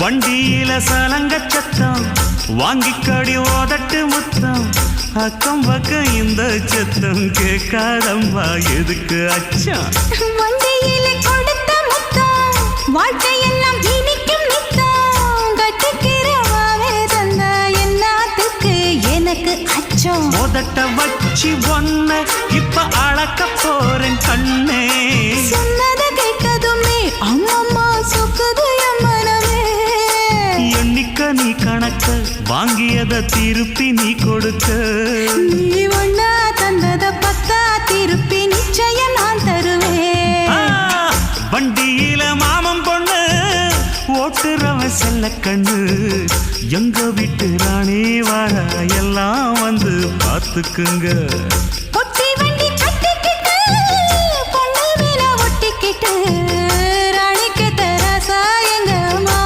வண்டியில சலங்க சத்தம் வாங்கிக்கடி ஓதட்டு முத்தம் அக்கம் பக்கம் இந்த சத்தம் கேட்காதம்மா எதுக்கு அச்சம் வண்டியில கொடுத்த முத்தம் வாழ்க்கையெல்லாம் இனிக்கும் நித்தம் கட்டுக்கிறவாவே தந்த என்னத்துக்கு எனக்கு அச்சம் ஓதட்ட வச்சு ஒன்ன இப்ப அளக்க போறேன் கண்ணே சொன்னதை கேட்டதுமே அம்மம்மா சொக்குது என் மனமே எண்ணிக்க நீ கணக்க வாங்கியத திருப்பி நீ கொடுக்க நீ ஒண்ணா தந்தத பத்தா திருப்பி நிச்சயம் நான் தருவேன் வண்டியில மாமன் பொண்ணு ஓட்டுறவன் செல்ல கண்ணு எங்க வீட்டு ராணி வாழ எல்லாம் வந்து பார்த்துக்குங்க